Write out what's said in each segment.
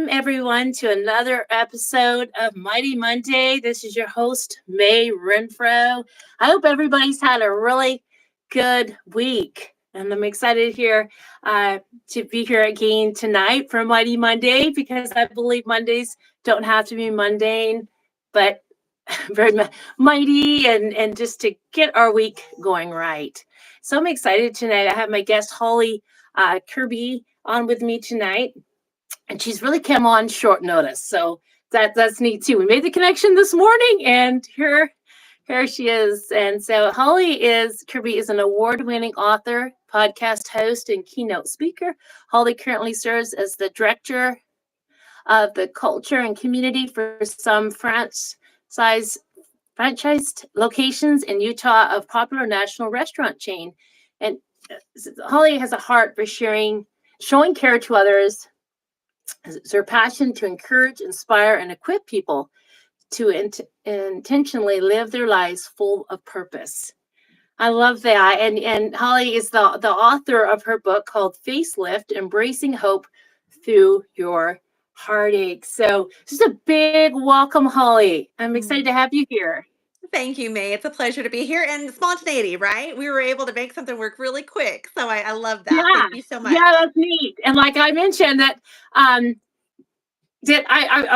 Welcome, everyone, to another episode of Mighty Monday. This is your host, Mae Renfroe. I hope everybody's had a really good week. And I'm excited here to be here again tonight for Mighty Monday because I believe Mondays don't have to be mundane, but very mighty and just to get our week going right. So I'm excited tonight. I have my guest, Holly Curby, on with me tonight. And she's really come on short notice. So that's neat too. We made the connection this morning and here she is. And so Curby is an award-winning author, podcast host, and keynote speaker. Holly currently serves as the director of the culture and community for some franchised locations in Utah of popular national restaurant chain. And Holly has a heart for showing care to others. It's her passion to encourage, inspire, and equip people to intentionally live their lives full of purpose. I love that. And Holly is the author of her book called Facelift, Embracing Hope Through Your Heartaches. So just a big welcome, Holly. I'm excited to have you here. Thank you, Mae. It's a pleasure to be here. And spontaneity, right? We were able to make something work really quick. So I love that. Yeah, Thank you so much. yeah, that's neat. And like I mentioned that I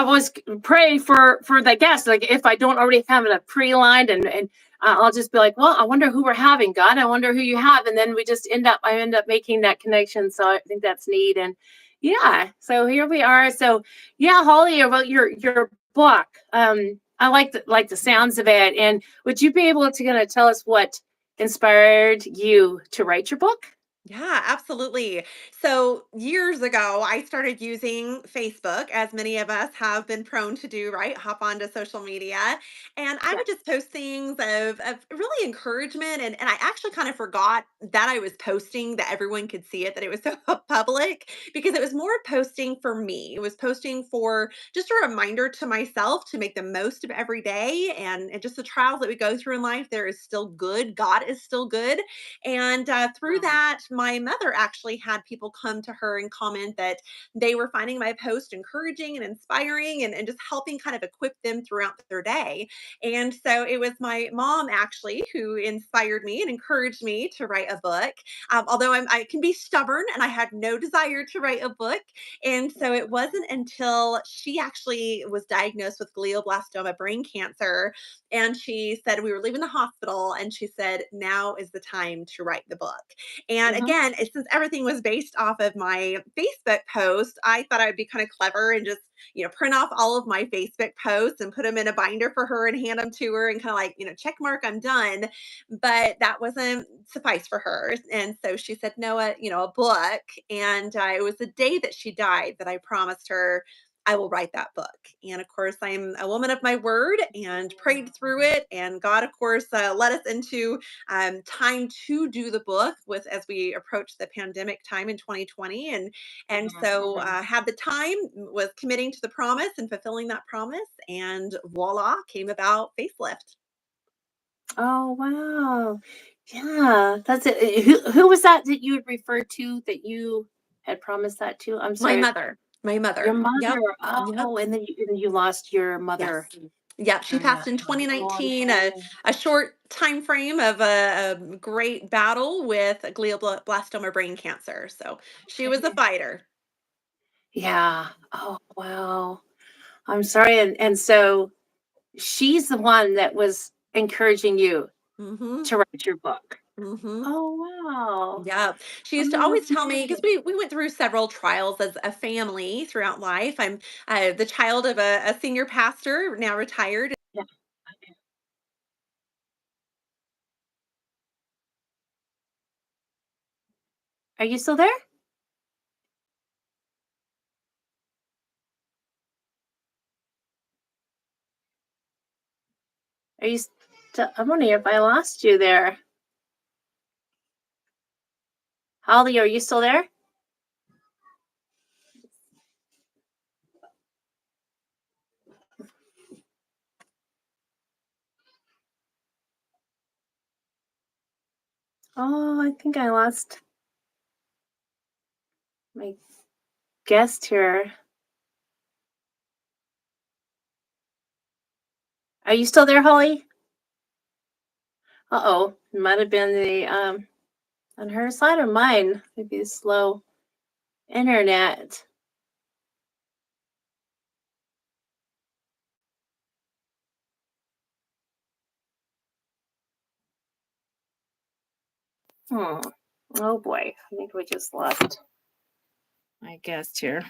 was praying for the guests, like if I don't already have it pre-lined and I'll just be like, well, I wonder who we're having, God. I wonder who you have. And then I end up making that connection. So I think that's neat. And yeah, so here we are. So yeah, Holly, about your book. I like the sounds of it. And would you be able to kind of tell us what inspired you to write your book? Yeah, absolutely. So years ago, I started using Facebook, as many of us have been prone to do, right? Hop onto social media. And I Yeah. would just post things of really encouragement. And I actually kind of forgot that I was posting, that everyone could see it, that it was so public, because it was more posting for me. It was posting for just a reminder to myself to make the most of every day and just the trials that we go through in life. There is still good. God is still good. And through that, my mother actually had people come to her and comment that they were finding my post encouraging and inspiring and just helping kind of equip them throughout their day. And so it was my mom actually who inspired me and encouraged me to write a book. Although I can be stubborn and I had no desire to write a book. And so it wasn't until she actually was diagnosed with glioblastoma brain cancer. And she said, we were leaving the hospital, and she said, now is the time to write the book. And Mhm. again, since everything was based off of my Facebook post, I thought I'd be kind of clever and just, print off all of my Facebook posts and put them in a binder for her and hand them to her and kind of like, check mark, I'm done. But that wasn't suffice for her. And so she said, no, a book. And it was the day that she died that I promised her I will write that book. And of course, I'm a woman of my word and prayed through it. And God, of course, led us into time to do the book with as we approach the pandemic time in 2020. And so had the time, was committing to the promise and fulfilling that promise. And voila, came about Facelift. Oh, wow. Yeah, that's it. Who was that you had referred to that you had promised that to? I'm My sorry. mother. My Your mother. mother. Yep. Yep. Oh, and then you lost your mother. Yes. Yep, she Yeah. passed in Oh, 2019, no. a short time frame of a great battle with glioblastoma brain cancer. So she was a Okay. fighter. Yeah. Oh, wow. I'm sorry. And so she's the one that was encouraging you Mhm. to write your book. Mhm. Oh, wow. Yeah. She used to Oh, always that's tell me, because amazing. we went through several trials as a family throughout life. I'm the child of a senior pastor, now retired. Yeah. Okay. Are you still there? Are you still? I'm wondering if I lost you there. Holly, are you still there? Oh, I think I lost my guest here. Are you still there, Holly? Uh-oh. It might have been the on her side or mine. Maybe the slow internet. Hmm. Oh boy. I think we just lost my guest here.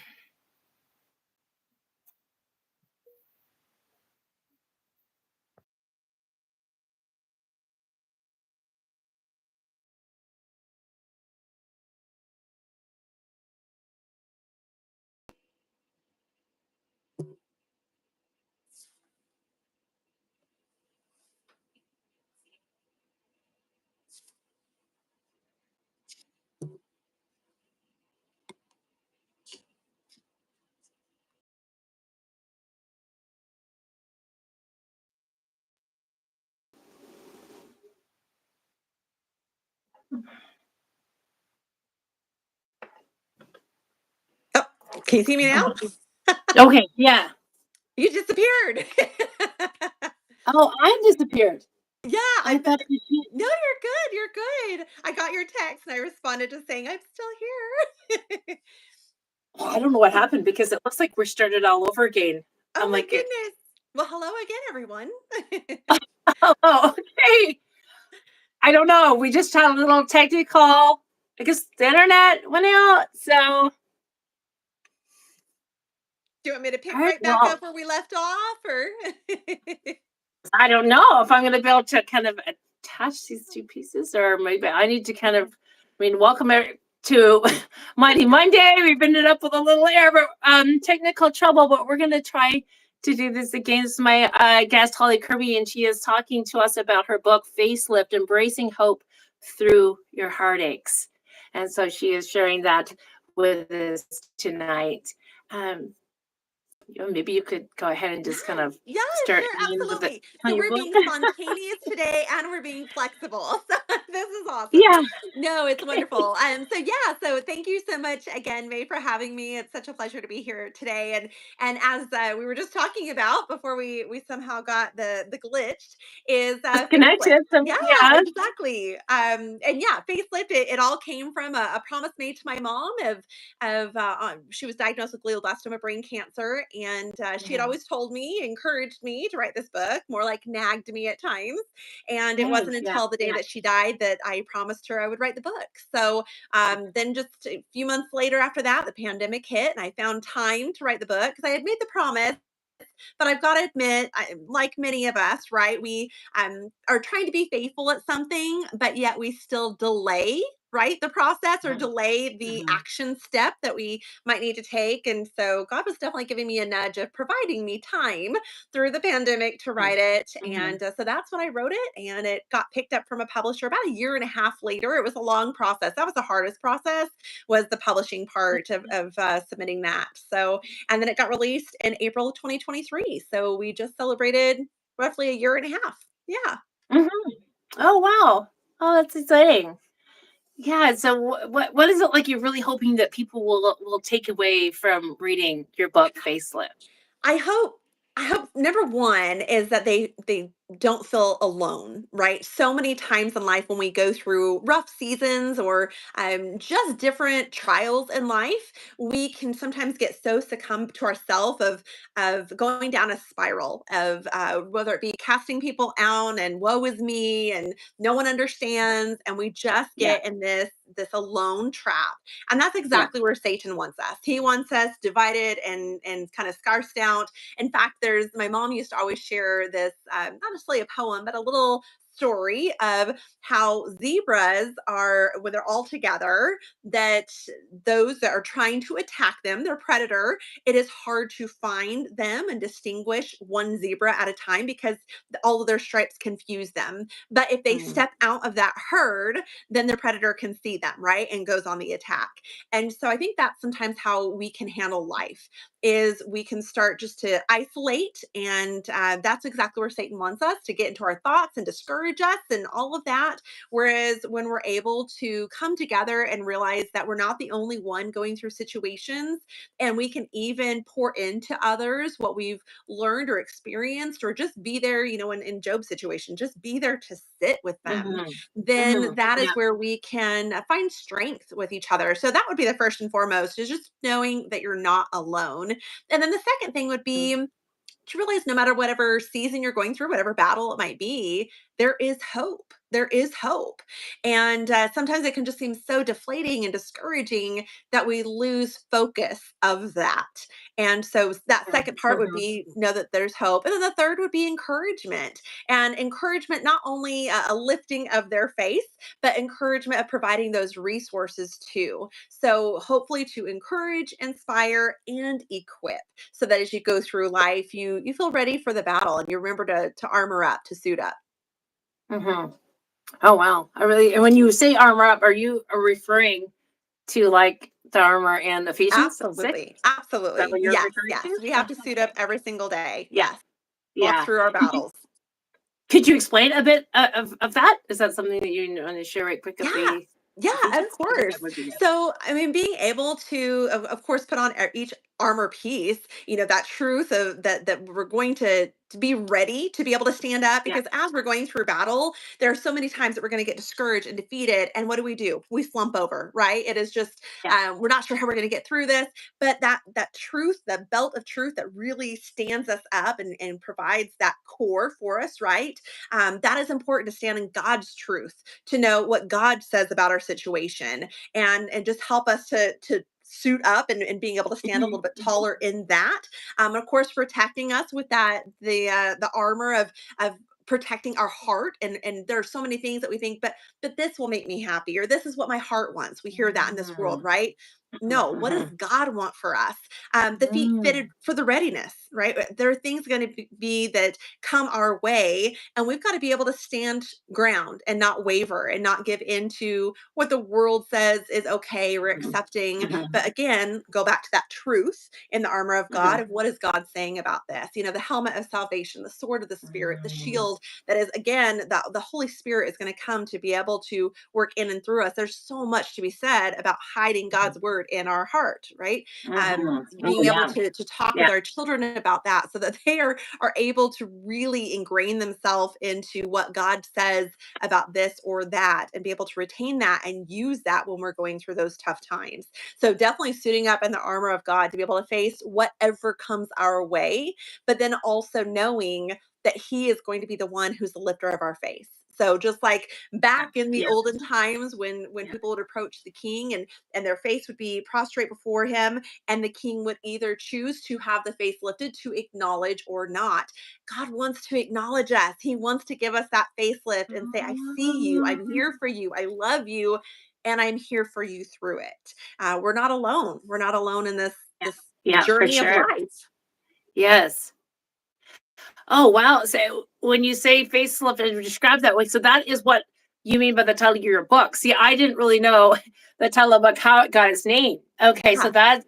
Oh, can you see me now? Okay, yeah. You disappeared. Oh, I disappeared. Yeah, I thought that you no, you're good. You're good. I got your text and I responded to saying I'm still here. oh, I don't know what happened because it looks like we're started all over again. Oh I'm my like, goodness. Well, hello again, everyone. oh, okay. I don't know. We just had a little technical. I guess the internet went out. So, Do you want me to all pick right. right back Well, up where we left off, or? I don't know if I'm going to be able to kind of attach these two pieces, or maybe I need to kind of, I mean, welcome to Mighty Monday. We've ended up with a little air, but technical trouble, but we're going to try to do this against my guest, Holly Curby, and she is talking to us about her book, Facelift, Embracing Hope Through Your Heartaches. And so she is sharing that with us tonight. Um, maybe you could go ahead and just kind of Yeah, start sure, in with it absolutely. on So your we're book. being spontaneous today and we're being flexible. So this is awesome. Yeah. No, it's wonderful. So yeah, so thank you so much again, May, for having me. It's such a pleasure to be here today. And as we were just talking about before we somehow got the glitch is facelift. Disconnected. So Yeah, yeah. exactly. And yeah, facelift. It all came from a promise made to my mom she was diagnosed with glioblastoma brain cancer, and she had Mhm. always told me, encouraged me to write this book, more like nagged me at times. And it Hey, wasn't yeah, until the day yeah. that she died that I promised her I would write the book. So then just a few months later after that, the pandemic hit, and I found time to write the book because I had made the promise. But I've got to admit, like many of us, right? We are trying to be faithful at something, but yet we still delay, right, the process, or Mhm, delay the mhm, action step that we might need to take. And so God was definitely giving me a nudge of providing me time through the pandemic to mhm, write it. mhm, And so that's when I wrote it, and it got picked up from a publisher about a year and a half later. It was a long process. That was the hardest process, was the publishing part of submitting that. So and then it got released in April of 2023. So we just celebrated roughly a year and a half. Yeah. mhm. Oh, wow. Oh, that's exciting. Yeah, so what is it like you're really hoping that people will take away from reading your book, Facelift? I hope I hope number one is that they don't feel alone, right? So many times in life when we go through rough seasons or just different trials in life, we can sometimes get so succumbed to ourself of going down a spiral of whether it be casting people out and woe is me and no one understands, and we just Yeah, get in this alone trap. And that's yeah. exactly where Satan wants us. He wants us divided and kind of scarced out. In fact, there's my mom used to always share this, not necessarily a poem, but a little story of how zebras are, when they're all together, that those that are trying to attack them, their predator, it is hard to find them and distinguish one zebra at a time because all of their stripes confuse them. But if they Mm, step out of that herd, then their predator can see them, right? And goes on the attack. And so I think that's sometimes how we can handle life, is we can start just to isolate. And that's exactly where Satan wants us to get into our thoughts and discourage encourage us and all of that. Whereas when we're able to come together and realize that we're not the only one going through situations, and we can even pour into others what we've learned or experienced, or just be there, in Job's situation, just be there to sit with them, then that is Yeah. where we can find strength with each other. So that would be the first and foremost, is just knowing that you're not alone. And then the second thing would be to realize no matter whatever season you're going through, whatever battle it might be, there is hope. There is hope. And sometimes it can just seem so deflating and discouraging that we lose focus of that. And so that second part would be know that there's hope. And then the third would be encouragement. And encouragement, not only a lifting of their faith, but encouragement of providing those resources too. So hopefully to encourage, inspire, and equip, so that as you go through life, you feel ready for the battle, and you remember to armor up, to suit up. Oh wow. And when you say armor up, are you referring to like the armor in Ephesians 6? Absolutely. Is that Absolutely. what you're Yes. referring Yes. to? We have to suit up every single day. Yeah. Yes. Walk Yeah. through our Could you battles. could you explain a bit of that? Is that something that you want to share right quick of Yeah. the Yeah, of Ephesians? I think course. that would be good. So, I mean, being able to, of course, put on each armor piece, that truth of that we're going to be ready to be able to stand up, Yeah. because as we're going through battle, there are so many times that we're going to get discouraged and defeated. And what do? We slump over, right? It is just, Yeah. we're not sure how we're going to get through this. But that truth, that belt of truth that really stands us up and provides that core for us, right? That is important, to stand in God's truth, to know what God says about our situation, and just help us to suit up and being able to stand a little bit taller in that. Of course, protecting us with that the armor of protecting our heart, and there are so many things that we think, but this will make me happy, or this is what my heart wants. We hear that in this world, right? No, what does God want for us? The feet fitted for the readiness, right? There are things going to be that come our way, and we've got to be able to stand ground and not waver and not give into what the world says is okay or accepting. But again, go back to that truth in the armor of God, of what is God saying about this? The helmet of salvation, the sword of the Spirit, the shield that is, again, the Holy Spirit is going to come to be able to work in and through us. There's so much to be said about hiding God's word in our heart, right? Oh Being able yeah. to talk with Yeah. our children about that, so that they are able to really ingrain themselves into what God says about this or that, and be able to retain that and use that when we're going through those tough times. So definitely suiting up in the armor of God to be able to face whatever comes our way, but then also knowing that He is going to be the one who's the lifter of our faith. So just like back in the Yes. olden times, when Yeah. people would approach the king, and their face would be prostrate before him, and the king would either choose to have the face lifted to acknowledge or not. God wants to acknowledge us. He wants to give us that facelift and say, I see you. I'm here for you. I love you. And I'm here for you through it. We're not alone. We're not alone in this Yeah, for journey of sure. life. Yes. Oh wow. So when you say facelift and describe that way, so that is what you mean by the title of your book. See, I didn't really know the title of the book, how it got its name. Okay, so Yeah. that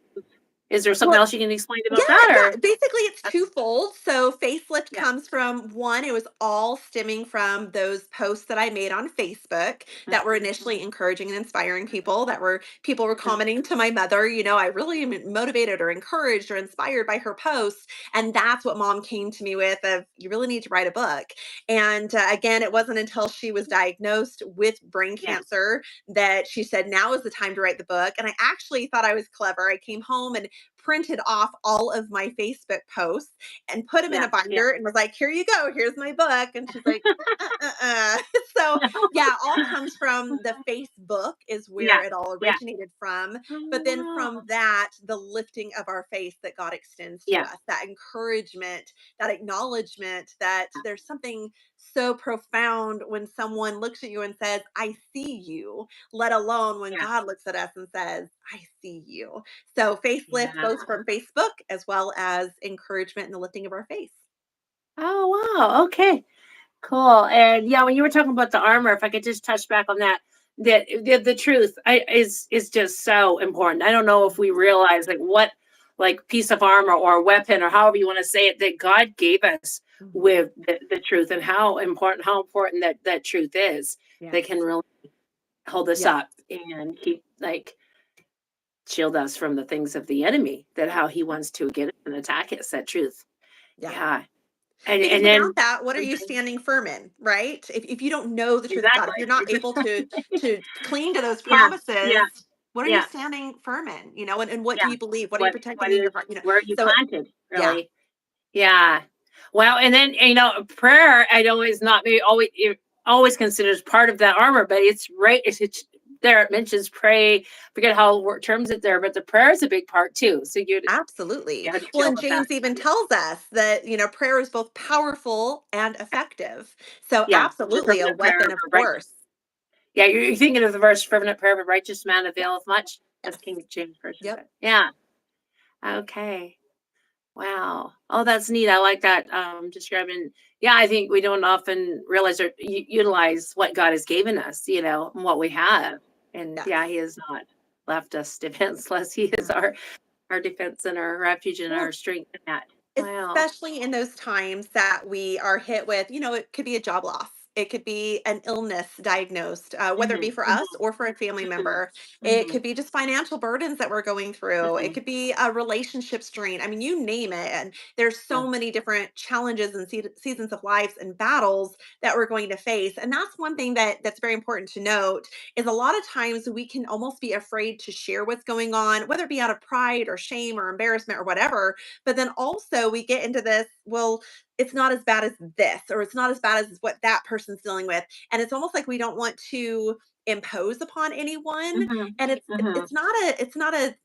is there something Well, else you can explain yeah, about that, yeah. or Basically, it's that's twofold. So, facelift yeah. comes from one, it was all stemming from those posts that I made on Facebook that were initially encouraging and inspiring people, that were people were commenting to my mother, I really am motivated or encouraged or inspired by her posts. And that's what mom came to me with, of you really need to write a book. And again, it wasn't until she was diagnosed with brain Yeah. cancer that she said, now is the time to write the book. And I actually thought I was clever. I came home and printed off all of my Facebook posts and put them in a Yeah. Yeah. binder and was like, here you go, here's my book. And she's like, so yeah, all comes from the Facebook, is where Yeah. it all Yeah. originated from. But then Oh, from that, the lifting of our faith that God extends to yeah. us, that encouragement, that acknowledgement that there's something so profound when someone looks at you and says, I see you, let alone when Yeah. God looks at us and says, I see you. So facelift, Yeah. both from Facebook as well as encouragement and the lifting of our faith. Oh wow. Okay. Cool. And yeah, when you were talking about the armor, if I could just touch back on that, the truth is just so important. I don't know if we realize like what like piece of armor or weapon or however you want to say it that God gave us Mhm. with the truth, and how important that truth is, that can Yes. really hold us Yes. up and keep, like, shield us from the things of the enemy, that how he wants to get us and attack us, that truth. Yeah. Yeah. And Because then without that, what are you Mhm. standing firm in, right? If you don't know the truth of God, if you're Exactly. not able to cling to those Yeah, yeah, promises, what are you yeah, standing firm in? And what do yeah. you believe? What are you What protecting in is your heart? where are you So it, planted, yeah, really? Yeah. Well, and then, prayer, I know, is not maybe always, it always considers part of that armor, but it's right. It's there. It mentions pray. Forget how terms it there, but the prayer is a big part too. So absolutely. how do you Well, feel and about that? James even tells us that, prayer is both powerful and effective. So Yeah, the absolutely a fervent prayer weapon, of of a righteous. course. Yeah, you're thinking of the verse, fervent prayer of a righteous man Yes. availeth much. That's Yes. King James version, Yep. but yeah. Okay. Wow. Oh, that's neat. I like that, describing. Yeah, I think we don't often realize or utilize what God has given us, and what we have. And yeah, Yes. He has not left us defenseless. He is Yeah. our defense and our refuge and our Well, strength in that. Wow. especially in those times that we are hit with, it could be a job loss. It could be an illness diagnosed, whether it be Hmm. for us Hmm. or for a family member. It Hmm. could be just financial burdens that we're going through. It Hmm. could be a relationship strain. I mean, you name it. And there's Yeah. so many different challenges and seasons of lives and battles that we're going to face. And that's one thing that's very important to note is a lot of times we can almost be afraid to share what's going on, whether it be out of pride or shame or embarrassment or whatever. But then also we get into this, well, it's not as bad as this, or it's not as bad as what that person's dealing with. And it's almost like we don't want to impose upon anyone. Hmm. And it's it's Hmm. it's not a it's not a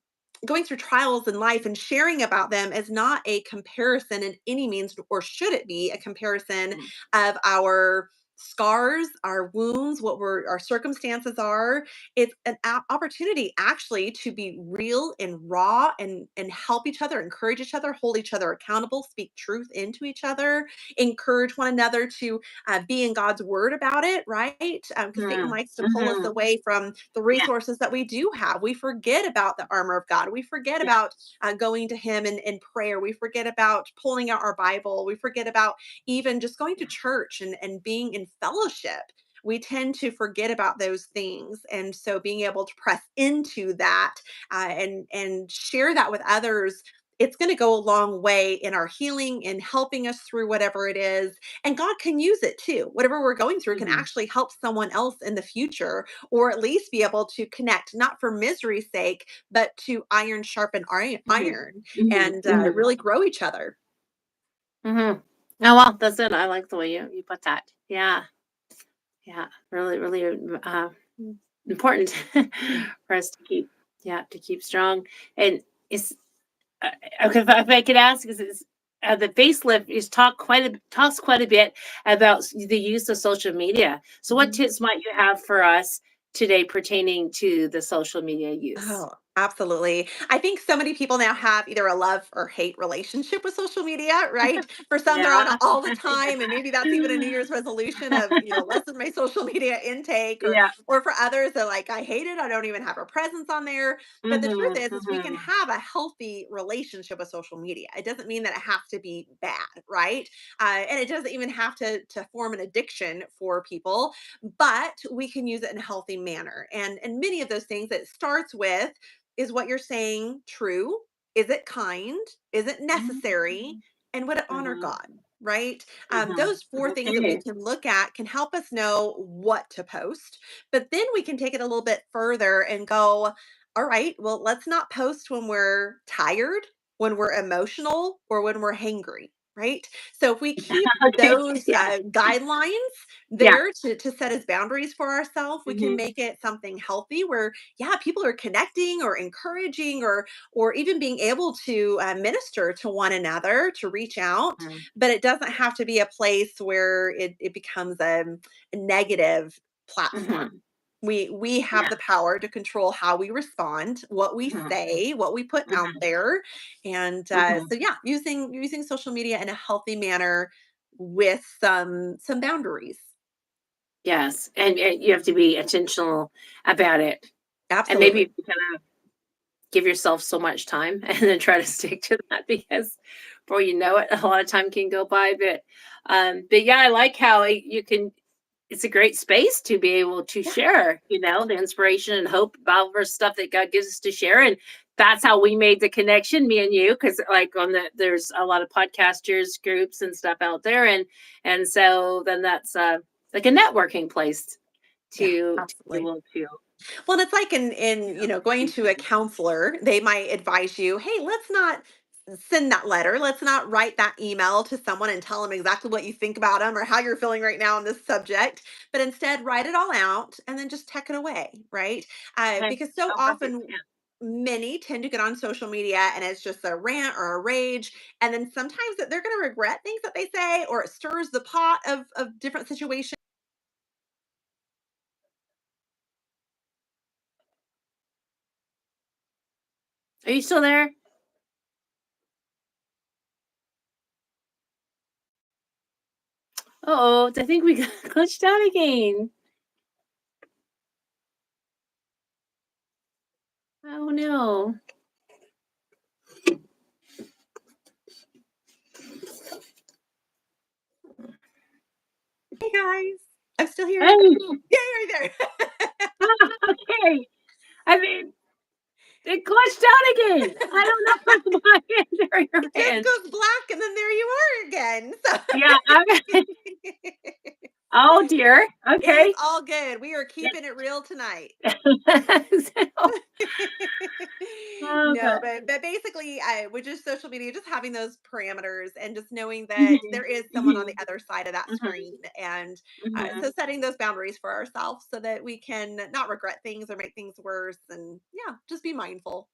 going through trials in life and sharing about them is not a comparison in any means, or should it be a comparison of our scars, our wounds, our circumstances are. It's an opportunity actually to be real and raw and help each other, encourage each other, hold each other accountable, speak truth into each other, encourage one another to be in God's word about it, right? Because Satan Hmm. likes to pull us Hmm. away from the Yeah. resources that we do have. We forget about the armor of God. We forget Yeah. about going to Him in prayer. We forget about pulling out our Bible. We forget about even just going to church and being in fellowship. We tend to forget about those things. And so being able to press into that and share that with others, it's going to go a long way in our healing and helping us through whatever it is. And God can use it too. Whatever we're going through can Hmm. actually help someone else in the future, or at least be able to connect, not for misery's sake, but to iron sharpen Hmm. iron Hmm. and Hmm. really grow each other. Hmm. Oh, well, that's it. I like the way you put that. Yeah. Yeah. Really, really, important for us to keep, yeah, to keep strong. And it's, okay, if I could ask, because it's, the facelift talks quite a bit about the use of social media. So, what Mhm. tips might you have for us today pertaining to the social media use? Oh, absolutely. I think so many people now have either a love or hate relationship with social media, right? For some, they're on it Yeah. all the time, and maybe that's even a New Year's resolution of, lessen my social media intake, or Yeah. or for others, they're like, I hate it. I don't even have a presence on there. But the truth Hmm. is we can Hmm. have a healthy relationship with social media. It doesn't mean that it has to be bad, right? And it doesn't even have to form an addiction for people, but we can use it in a healthy manner. And many of those things that it starts with is what you're saying true? Is it kind? Is it necessary? Hmm. And would it honor Hmm. God? Right? Hmm. Those four things that we Okay. can look at can help us know what to post. But then we can take it a little bit further and go, all right, well, let's not post when we're tired, when we're emotional, or when we're hangry. Right. So if we keep Okay. those Yeah. guidelines Yeah. there to set as boundaries for ourselves, we can Hmm. make it something healthy where, yeah, people are connecting or encouraging or even being able to minister to one another, to reach out. But it doesn't have to be a place where it becomes a negative platform. Hmm. We have Yeah. the power to control how we respond, what we Hmm. say, what we put out Hmm. there. And Hmm. so yeah, using social media in a healthy manner with some boundaries. Yes, and you have to be intentional about it, and maybe Absolutely. give yourself so much time and then try to stick to that because before you know it, a lot of time can go by. But yeah, I like how you can. It's a great space to be able to Yeah. share, the inspiration and hope about our stuff that God gives us to share. And that's how we made the connection, me and you, because like there's a lot of podcasters groups and stuff out there, and so then that's like a networking place Yeah, to be absolutely. able to Well, it's like going do to a things. counselor, they might advise you, hey, let's not send that letter. Let's not write that email to someone and tell them exactly what you think about them or how you're feeling right now on this subject. But instead, write it all out and then just tuck it away, right? Okay. Because so Oh, perfect. often, many tend to get on social media and it's just a rant or a rage. And then sometimes that they're going to regret things that they say, or it stirs the pot of different situations. Are you still there? Oh, I think we got glitched out again. Oh no. Hey guys, I'm still here. Hey. Yeah, you're right there. Okay. I mean, it glitched out again. I don't know if it's my end or your It just end. goes black and then there you are again. So Yeah. Oh dear. it is Okay. all good. We are keeping it real tonight. So, No, okay. but basically, with just social media, just having those parameters and just knowing that Mhm, there is someone on the mhm, other side of that mhm, screen, and mhm, so setting those boundaries for ourselves so that we can not regret things or make things worse, and yeah, just be mindful.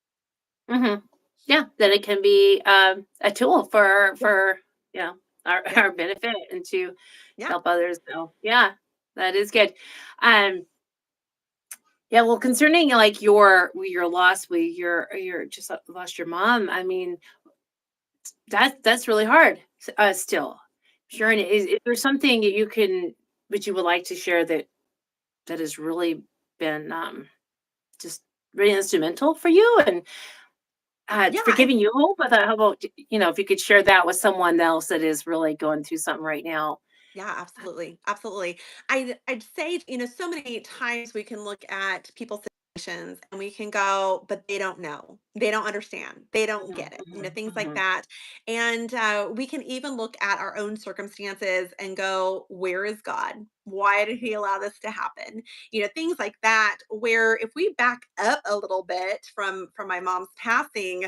mhm. Yeah, that it can be a tool Yeah, for you know yeah, our benefit and to yeah. help others. So yeah, that is good. Um, yeah, well, concerning like your loss, with your just lost your mom. I mean, that's really hard. Still, sure. Yeah. And is there something that you can that you would like to share that has really been just really instrumental for you and for Yeah, giving you hope? I thought, how about if you could share that with someone else that is really going through something right now? yeah, absolutely. Absolutely. I'd say, so many times we can look at people's situations and we can go, but they don't know. They don't understand. They don't Mhm, get it. mhm, Things like mhm, that. And we can even look at our own circumstances and go, where is God? Why did he allow this to happen? Things like that, where if we back up a little bit from my mom's passing,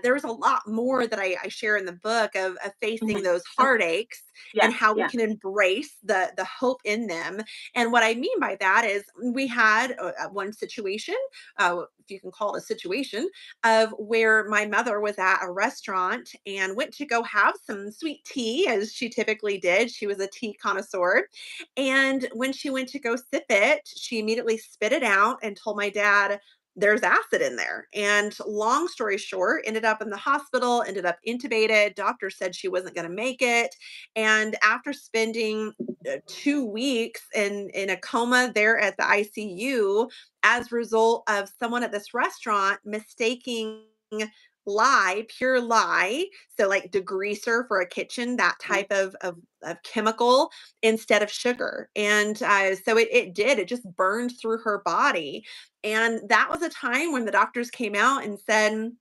there's a lot more that I share in the book of facing mhm. those Okay. heartaches Yeah, and how we yeah. can embrace the hope in them. And what I mean by that is we had one situation, if you can call it a situation, of where my mother was at a restaurant and went to go have some sweet tea, as she typically did. She was a tea connoisseur. And when she went to go sip it, she immediately spit it out and told my dad, there's acid in there. And long story short, ended up in the hospital, ended up intubated. Doctor said she wasn't going to make it. And after spending 2 weeks in a coma there at the ICU, as a result of someone at this restaurant mistaking pure lye, so like degreaser for a kitchen, that Mhm. type of chemical instead of sugar. And so it just burned through her body. And that was a time when the doctors came out and said,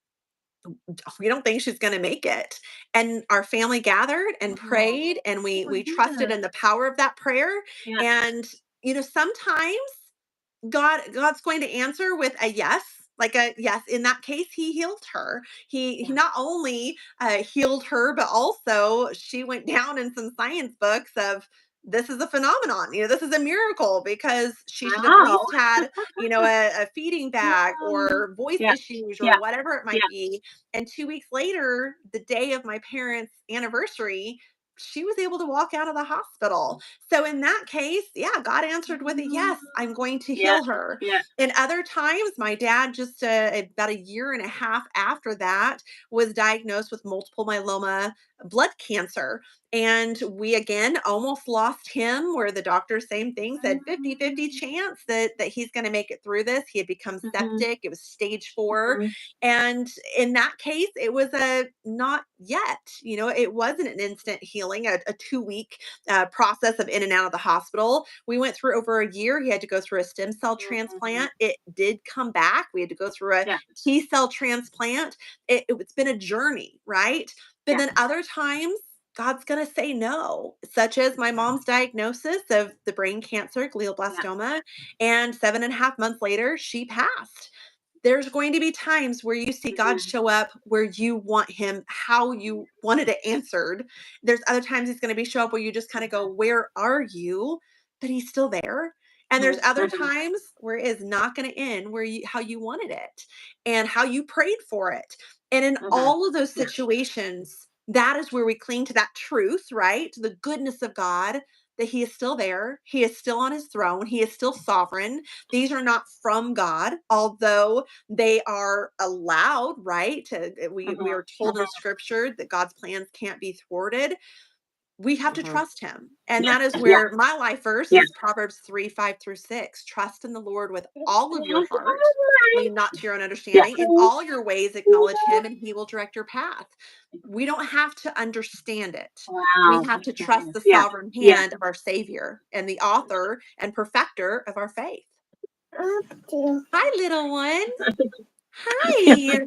we don't think she's going to make it. And our family gathered and Oh, prayed, and oh, we trusted yeah. in the power of that prayer. Yeah. And sometimes God's going to answer with a yes. Like a yes, in that case, he healed her. He Yeah. not only healed her, but also she went down in some science books of, this is a phenomenon. This is a miracle because she should have at Wow. least had, a feeding bag Oh. or voice Yeah. issues or Yeah. whatever it Yeah. might be. And 2 weeks later, the day of my parents' anniversary, she was able to walk out of the hospital. So in that case, yeah, God answered with a yes, I'm going to Yeah. heal her. Yeah. In other times, my dad, just about a year and a half after that, was diagnosed with multiple myeloma blood cancer. And we again almost lost him, where the doctor, same thing, said 50-50 chance that he's going to make it through this. He had become Mhm. septic. It was stage 4. Mhm. And in that case, it was a not yet, it wasn't an instant healing, a 2-week process of in and out of the hospital. We went through over a year. He had to go through a stem cell Mhm. transplant. It did come back. We had to go through a Yeah. T cell transplant. It's been a journey, right? But Yeah. then other times, God's going to say no, such as my mom's diagnosis of the brain cancer, Yeah. glioblastoma, and 7.5 months later, she passed. There's going to be times where you see God Mhm. show up where you want him, how you wanted it answered. There's other times he's going to be show up where you just kind of go, where are you? But he's still there. And there's Mhm. other Mhm. times where it is not going to end where you how you wanted it and how you prayed for it. And in Mhm. all of those Yeah. situations, that is where we cling to that truth, right? The goodness of God, that he is still there. He is still on his throne. He is still sovereign. These are not from God, although they are allowed, right? We Mhm. are told in Mhm. scripture that God's plans can't be thwarted. We have to Mhm. trust him. And Yeah. that is Yeah. where my life verse Yeah. is Proverbs 3:5-6. Trust in the Lord with all of your heart. Lean not to your own Yeah. understanding. In all your ways, acknowledge him, and he will direct your path. We don't have to understand it. We Wow. have to trust the Yeah. sovereign Yeah. hand of our Savior and the author and perfecter of our faith. Hi, little one. Hi.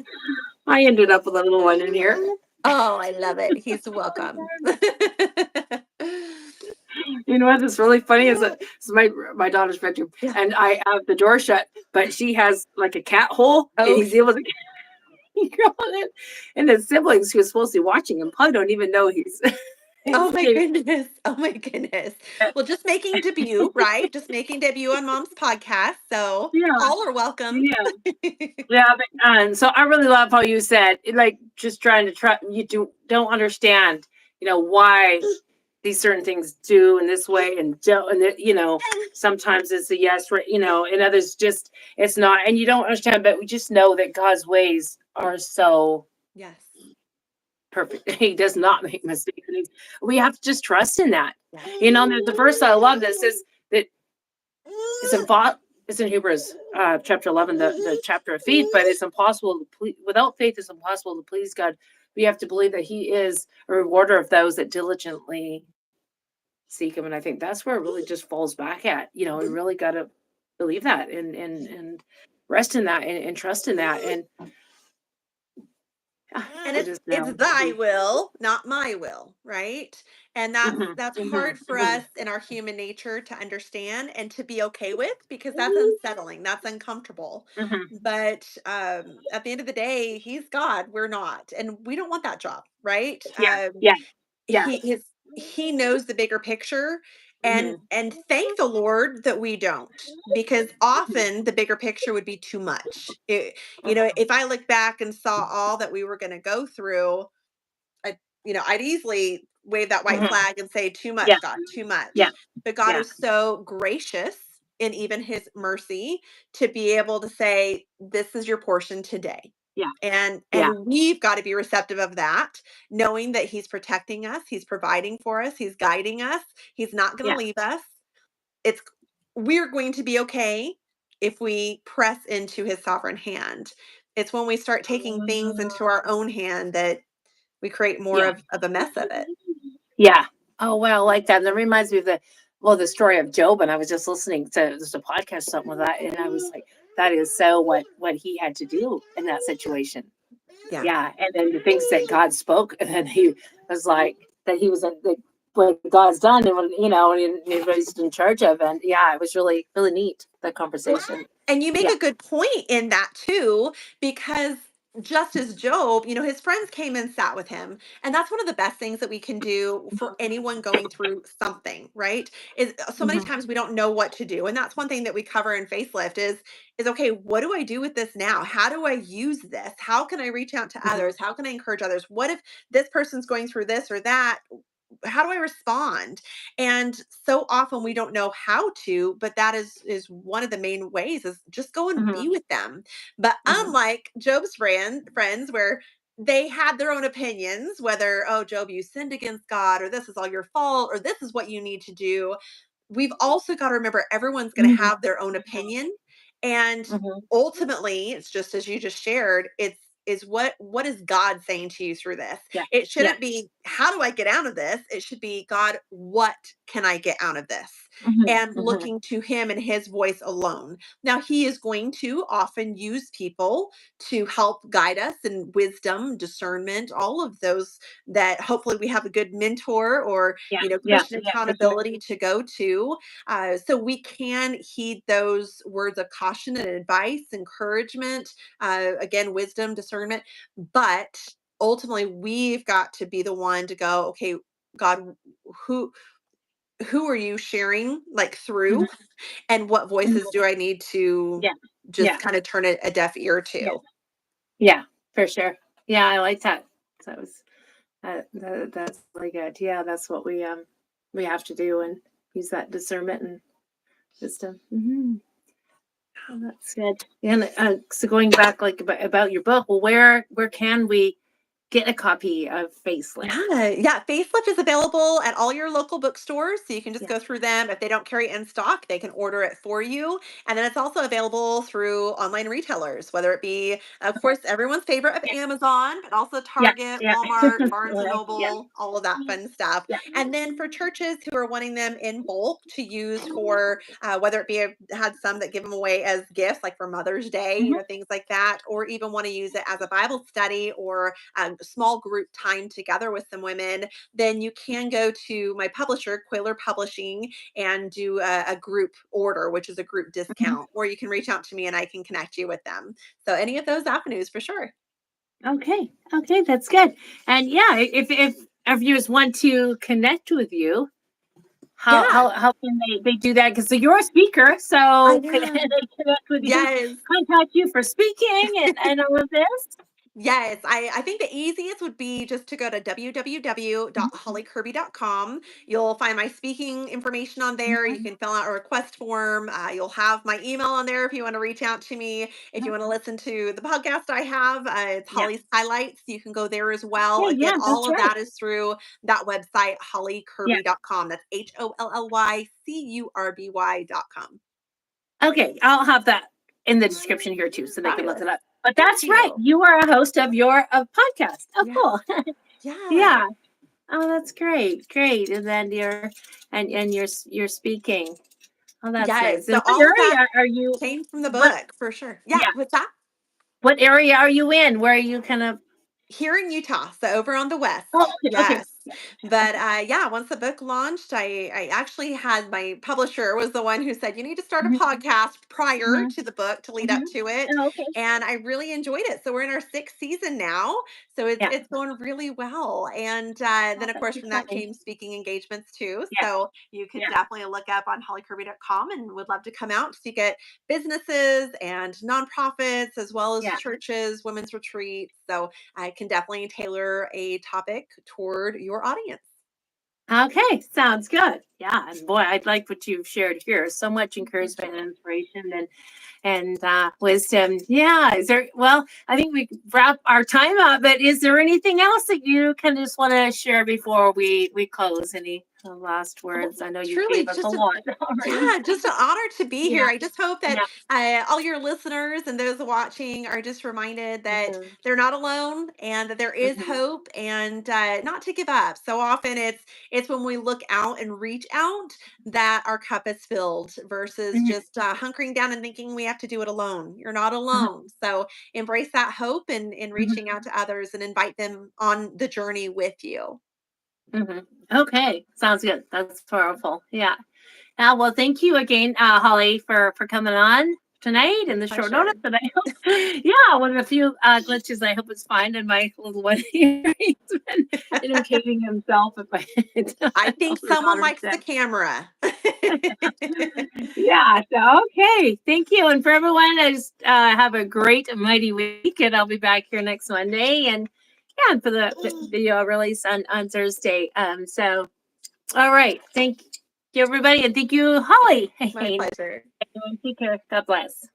I ended up with a little one in here. Oh, I love it. He's welcome. You know what is really funny is that it's my daughter's bedroom, Yeah. and I have the door shut, but she has like a cat hole, and Oh, he's able to go in. And the siblings who are supposed to be watching him probably don't even know he's oh he's my getting. goodness. Oh my goodness. Well, just making debut, right? Just making debut on Mom's podcast. So Yeah, all are welcome. yeah, yeah. So I really love how you said like just trying to try. You don't understand, why these certain things do in this way and don't, and sometimes it's a yes, right, and others just it's not, and you don't understand, but we just know that God's ways are so Yes. perfect. He does not make mistakes. And we have to just trust in that. Yeah. There's the verse I love that says that it's in Hebrews chapter 11, the chapter of faith, but it's impossible to without faith, it's impossible to please God. We have to believe that He is a rewarder of those that diligently seek Him. And I think that's where it really just falls back at. We really got to believe that and rest in that and trust in that. And And it it's is it's now. thy will, not my will, right? And that's Mhm, that's mhm, hard for mhm, us in our human nature to understand and to be okay with, because that's unsettling, that's uncomfortable. mhm. But at the end of the day, he's God, we're not, and we don't want that job, right? Yeah, yeah, yeah. He knows the bigger picture, and Mhm, thank the Lord that we don't, because often the bigger picture would be too much. mhm, If I look back and saw all that we were going to go through, I I'd easily wave that white mhm. flag and say, too Yeah, much, God, too yeah, much. But God yeah, is so gracious in even his mercy to be able to say, this is your portion today. yeah, And yeah, we've got to be receptive of that, knowing that he's protecting us, he's providing for us, he's guiding us, he's not going yeah. to leave us. It's We're going to be okay if we press into his sovereign hand. It's when we start taking things into our own hand that we create more Yeah. of a mess of it. Yeah. Oh, wow, I like that. That reminds me of the story of Job. And I was just listening to just a podcast, something with that, and I was like, that is so what he had to do in that situation. Yeah. Yeah. And then the things that God spoke, and then he was like that he was what God's done, and and everybody's in charge of. And yeah, it was really, really neat, that Well, conversation. and you make Yeah. a good point in that too, because just as Job, his friends came and sat with him. And that's one of the best things that we can do for anyone going through something, right? Is so many Hmm. times we don't know what to do. And that's one thing that we cover in Facelift is okay, what do I do with this now? How do I use this? How can I reach out to Hmm. others? How can I encourage others? What if this person's going through this or that? how do I respond? And so often we don't know how to, but that is one of the main ways is just go and Mhm. be with them. But Mhm. unlike Job's friends where they had their own opinions, whether, oh, Job, you sinned against God, or this is all your fault, or this is what you need to do. We've also got to remember everyone's going to Mhm. have their own opinion. And Mhm. ultimately, it's just as you just shared, it's is what is God saying to you through this? Yeah. It Yeah. shouldn't be how do I get out of this? It should be God, what can I get out of this? Mhm. And Mhm. looking to him and his voice alone. Now he is going to often use people to help guide us in wisdom, discernment, all of those that hopefully we have a good mentor or Yeah. Yeah. Christian Yeah. For sure. accountability to go to, so we can heed those words of caution and advice, encouragement, again, wisdom, discernment. But ultimately, we've got to be the one to go, okay, God, who who are you sharing like through, Mhm. and what voices Mhm. do I need to Yeah. just Yeah. kind of turn a deaf ear Yeah. to? Yeah. For sure. Yeah, I like that. That was that's really good. Yeah, that's what we have to do and use that discernment and wisdom. Oh, that's good. And so going back, like about your book, well, where can we get a copy of Facelift? Yeah. Facelift is available at all your local bookstores. So you can just Yeah. go through them. If they don't carry in stock, they can order it for you. And then it's also available through online retailers, whether it be, of Okay. course, everyone's favorite of Yeah. Amazon, but also Yeah. Target, Yeah. Walmart, Barnes and Yeah. Noble, all of that fun stuff. Yeah. And then for churches who are wanting them in bulk to use for, whether it be had some that give them away as gifts, like for Mother's Day, Mhm. things like that, or even want to use it as a Bible study or a small group time together with some women, then you can go to my publisher, Quiller Publishing, and do a group order, which is a group Mhm. discount, or you can reach out to me and I can connect you with them. So any of those avenues for sure. Okay. Okay, that's good. And yeah, if viewers want to connect with you, Yeah, how can they do that? Because you're a speaker, I so can know. they connect with you, Yes. contact you for speaking and all of this? Yes, I think the easiest would be just to go to Mhm. www.hollykirby.com. You'll find my speaking information on there. You Mhm. can fill out a request form. You'll have my email on there if you want to reach out to me. If you Mhm. want to listen to the podcast I have, it's Yeah. Holly's Highlights. You can go there as well. Okay, Again, yeah, all that's of right. that is through that website, Yeah. hollykirby.com. That's HOLLYCURBY.com. Okay, I'll have that in the description here too, so they can look Fabulous. it up. But Thank that's right. you. You are a host of your podcast. Oh, Yeah. cool. Yeah. Yeah. Oh, that's great. Great. And then you're speaking. Oh, that's Yes. nice. So And what all of that area are you came from the what book for sure. Yeah. yeah. What's that? What area are you in? Where are you kind of Here in Utah, so over on the Oh, west. okay, okay. Yes. Yeah. But yeah, once the book launched, I actually had my publisher was the one who said, you need to start a Mhm, podcast prior mhm, to the book to lead up mhm. to it. Oh, okay. And I really enjoyed it. So we're in our sixth season now. So Yeah. it's going really well. And Oh, then of that's course from that exciting. came speaking engagements too. Yeah. So you could Yeah. definitely look up on hollykirby.com and would love to come out to speak at businesses and nonprofits as well as Yeah. churches, women's retreats. So I can definitely tailor a topic toward your audience. Okay, sounds good. Yeah, and boy, I'd like what you've shared here. So much Thank encouragement you. and inspiration and wisdom. Yeah, is there? Well, I think we wrap our time up. But is there anything else that you kind of just want to share before we close? Any last Oh, words? I know you truly, gave us a just lot already. just an honor to be Yeah, here. I just hope that yeah. all your listeners and those watching are just reminded that Mhm, they're not alone and that there is mhm, hope and not to give up. So often it's when we look out and reach out that our cup is filled versus mhm, just hunkering down and thinking we have to do it alone. You're not mhm, alone. So embrace that hope and in reaching mhm, out to others and invite them on the journey with you. mhm. Okay, sounds good. That's powerful. Yeah. Well, thank you again, Holly, for coming on tonight My in the short notice. pleasure. And I hope, yeah, one of the few glitches I hope it's fine. And my little one here, he's been imitating himself if I I tell think older someone daughter likes the today. camera. Yeah. So, okay. Thank you. And for everyone, I just have a great, mighty week. And I'll be back here next Monday. And yeah, for the video release on Thursday. So all right. Thank you, everybody, and thank you, Holly. My pleasure. Take care. God bless.